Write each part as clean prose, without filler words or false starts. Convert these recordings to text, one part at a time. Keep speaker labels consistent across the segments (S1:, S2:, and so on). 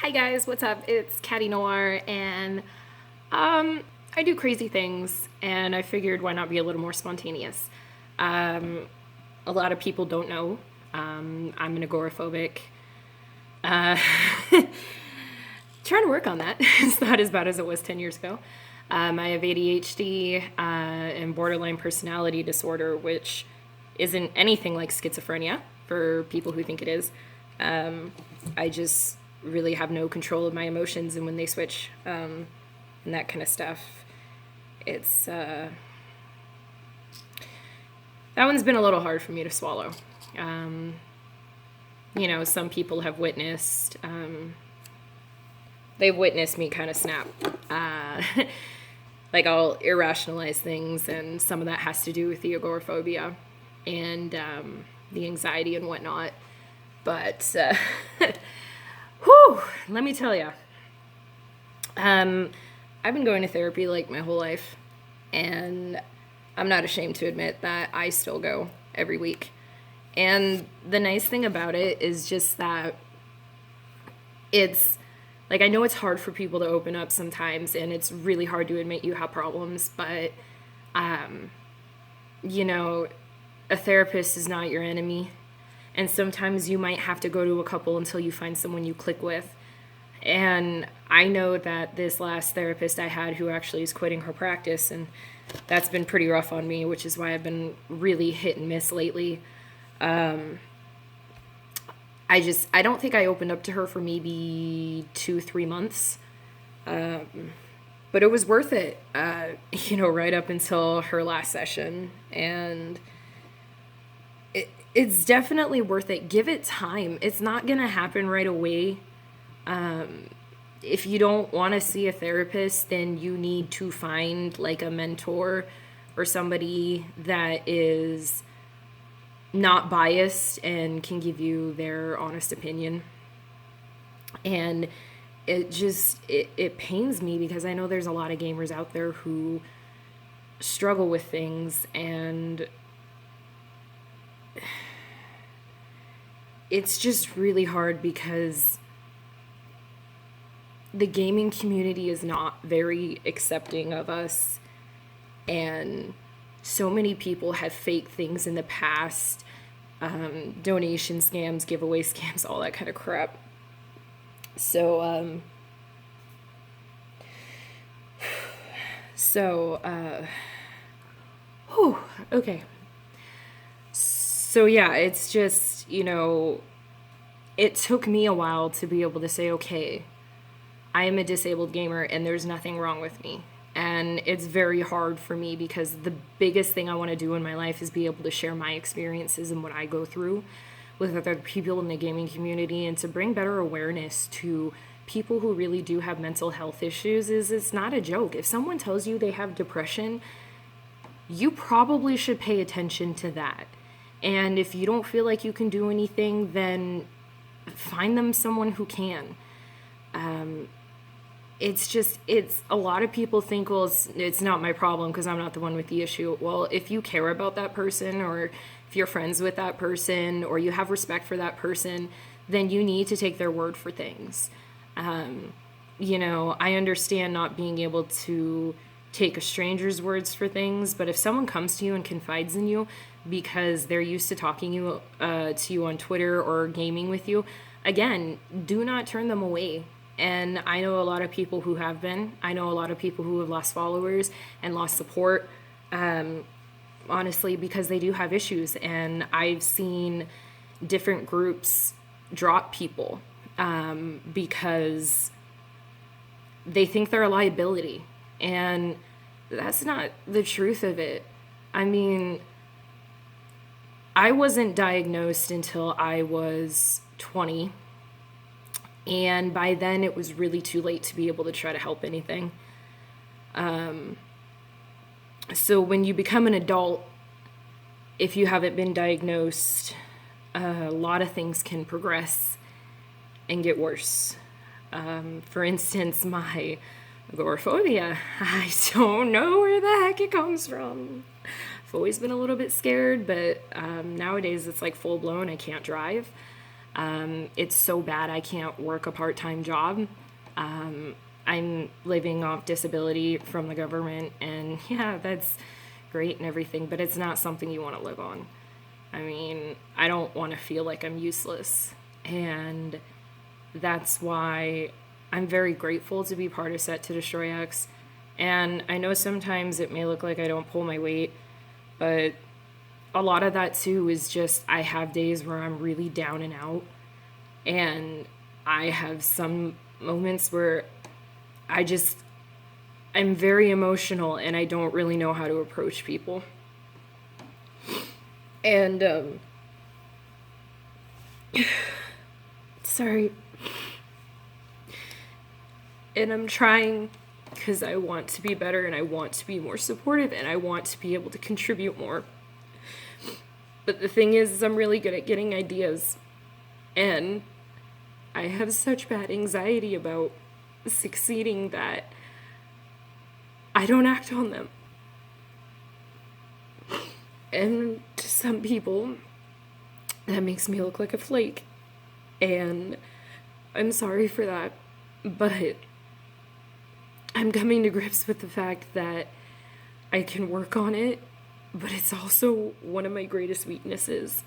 S1: Hi guys, what's up? It's Caddy Noir, and I do crazy things, and I figured why not be a little more spontaneous. Um, a lot of people don't know I'm an agoraphobic. Uh, Trying to work on that. It's not as bad as it was 10 years ago. I have ADHD and borderline personality disorder, which isn't anything like schizophrenia for people who think it is. I just really have no control of my emotions, and when they switch and that kind of stuff, it's that one's been a little hard for me to swallow. Um, some people have witnessed. They've witnessed me kind of snap. Uh, like I'll irrationalize things, and some of that has to do with the agoraphobia and the anxiety and whatnot. But whew, let me tell you, I've been going to therapy like my whole life, and I'm not ashamed to admit that I still go every week. And the nice thing about it is just that it's like, I know it's hard for people to open up sometimes, and it's really hard to admit you have problems, but you know, a therapist is not your enemy. And sometimes you might have to go to a couple until you find someone you click with. And I know that this last therapist I had, who actually is quitting her practice, and that's been pretty rough on me, which is why I've been really hit and miss lately. I don't think I opened up to her for maybe 2-3 months. But it was worth it, right up until her last session. And it's definitely worth it. Give it time. It's not going to happen right away. If you don't want to see a therapist, then you need to find like a mentor or somebody that is not biased and can give you their honest opinion. And it pains me because I know there's a lot of gamers out there who struggle with things, and it's just really hard because the gaming community is not very accepting of us, and so many people have faked things in the past, donation scams, giveaway scams, all that kind of crap. So okay. So yeah, it's just, it took me a while to be able to say, okay, I am a disabled gamer and there's nothing wrong with me. And it's very hard for me because the biggest thing I want to do in my life is be able to share my experiences and what I go through with other people in the gaming community, and to bring better awareness to people who really do have mental health issues. It's not a joke. If someone tells you they have depression, you probably should pay attention to that. And if you don't feel like you can do anything, then find them someone who can. It's a lot of people think, well, it's not my problem because I'm not the one with the issue. Well, if you care about that person, or if you're friends with that person, or you have respect for that person, then you need to take their word for things. I understand not being able to take a stranger's words for things, but if someone comes to you and confides in you because they're used to talking to you on Twitter or gaming with you, again, do not turn them away. And I know a lot of people who have been. I know a lot of people who have lost followers and lost support, honestly, because they do have issues. And I've seen different groups drop people because they think they're a liability. And that's not the truth of it. I mean, I wasn't diagnosed until I was 20. And by then, it was really too late to be able to try to help anything. So when you become an adult, if you haven't been diagnosed, a lot of things can progress and get worse. For instance, my agoraphobia. I don't know where the heck it comes from. I've always been a little bit scared, but nowadays it's like full blown. I can't drive. It's so bad I can't work a part-time job. I'm living off disability from the government, and yeah, that's great and everything, but it's not something you want to live on. I mean, I don't want to feel like I'm useless. And that's why I'm very grateful to be part of Set to Destroy X. And I know sometimes it may look like I don't pull my weight, but a lot of that too is just I have days where I'm really down and out. And I have some moments where I'm very emotional and I don't really know how to approach people. And, sorry. And I'm trying because I want to be better and I want to be more supportive and I want to be able to contribute more. But the thing is I'm really good at getting ideas. And I have such bad anxiety about succeeding that I don't act on them. And to some people, that makes me look like a flake. And I'm sorry for that. But I'm coming to grips with the fact that I can work on it, but it's also one of my greatest weaknesses.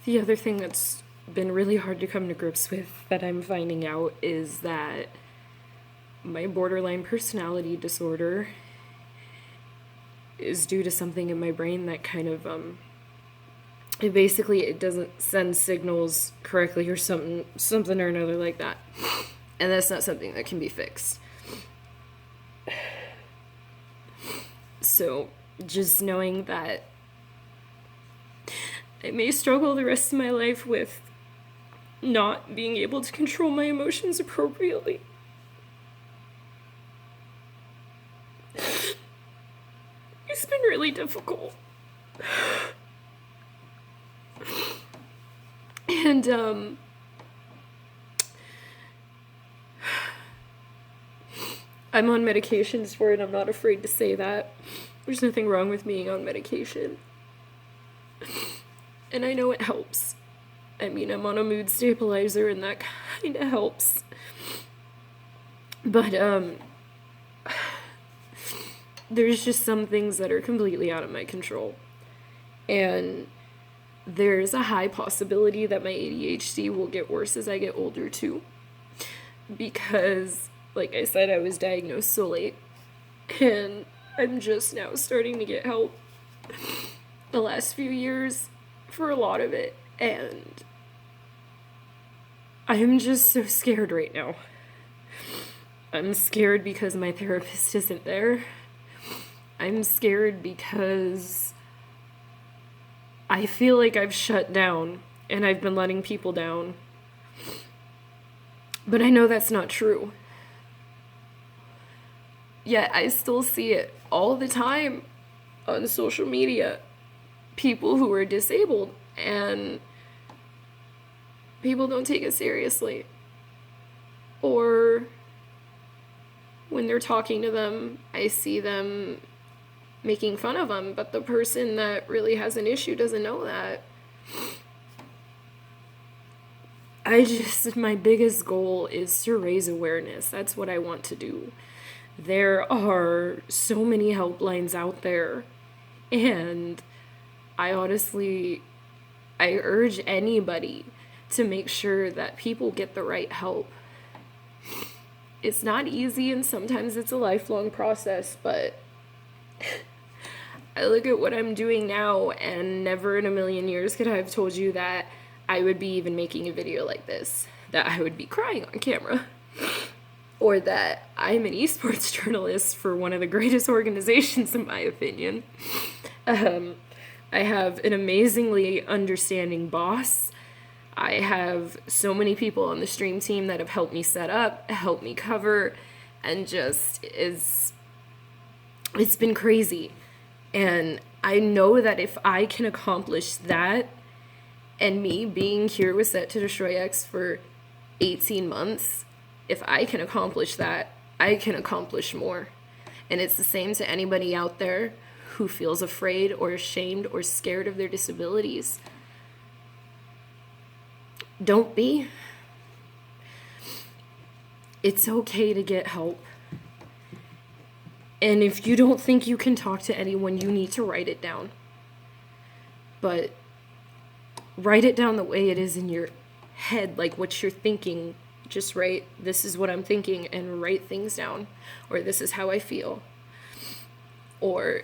S1: The other thing that's been really hard to come to grips with that I'm finding out is that my borderline personality disorder is due to something in my brain that kind of it doesn't send signals correctly or something or another like that. And that's not something that can be fixed. So just knowing that I may struggle the rest of my life with not being able to control my emotions appropriately. It's been really difficult. And, I'm on medications for it. I'm not afraid to say that. There's nothing wrong with being on medication. And I know it helps. I mean, I'm on a mood stabilizer and that kind of helps. But, there's just some things that are completely out of my control. And there's a high possibility that my ADHD will get worse as I get older too. Because, like I said, I was diagnosed so late. And I'm just now starting to get help the last few years for a lot of it. And I'm just so scared right now. I'm scared because my therapist isn't there. I'm scared because I feel like I've shut down and I've been letting people down. But I know that's not true. Yet I still see it all the time on social media. People who are disabled and people don't take it seriously. Or when they're talking to them, I see them making fun of them, but the person that really has an issue doesn't know that. My biggest goal is to raise awareness. That's what I want to do. There are so many helplines out there, and I urge anybody to make sure that people get the right help. It's not easy, and sometimes it's a lifelong process, but I look at what I'm doing now, and never in a million years could I have told you that I would be even making a video like this, that I would be crying on camera, or that I'm an esports journalist for one of the greatest organizations in my opinion. I have an amazingly understanding boss. I have so many people on the stream team that have helped me set up, helped me cover, and it's been crazy. And I know that if I can accomplish that, and me being here with Set to Destroy X for 18 months, if I can accomplish that, I can accomplish more. And it's the same to anybody out there who feels afraid or ashamed or scared of their disabilities. don't be. It's okay to get help. And if you don't think you can talk to anyone, you need to write it down. But write it down the way it is in your head, like what you're thinking. Just write, this is what I'm thinking, and write things down. Or this is how I feel. Or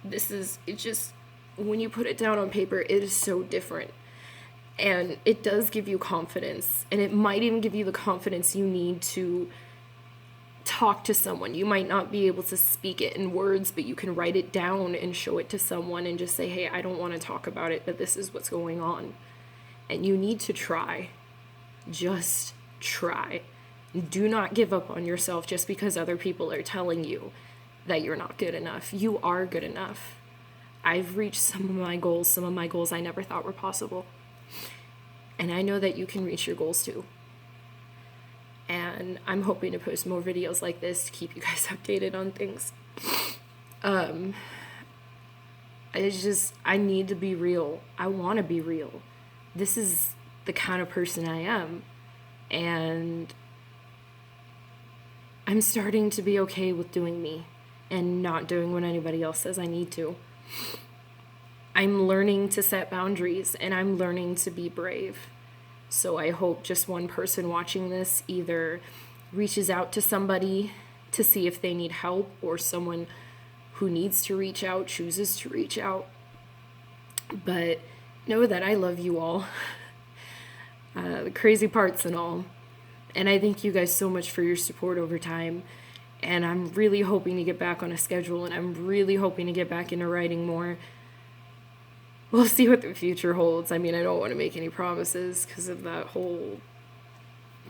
S1: this is, it just, when you put it down on paper, it is so different. And it does give you confidence. And it might even give you the confidence you need to talk to someone. You might not be able to speak it in words, but you can write it down and show it to someone and just say, hey, I don't want to talk about it, but this is what's going on. And you need to try. Just try. Do not give up on yourself just because other people are telling you that you're not good enough. You are good enough. I've reached some of my goals I never thought were possible. And I know that you can reach your goals too. And I'm hoping to post more videos like this to keep you guys updated on things. I need to be real. I want to be real. This is the kind of person I am. And I'm starting to be okay with doing me and not doing what anybody else says I need to. I'm learning to set boundaries, and I'm learning to be brave. So I hope just one person watching this either reaches out to somebody to see if they need help, or someone who needs to reach out chooses to reach out. But know that I love you all. The crazy parts and all. And I thank you guys so much for your support over time. And I'm really hoping to get back on a schedule, and I'm really hoping to get back into writing more. We'll see what the future holds. I mean, I don't want to make any promises because of that whole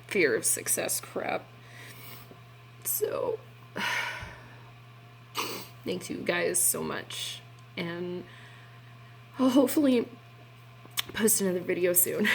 S1: fear of success crap. So, thank you guys so much. And I'll hopefully post another video soon.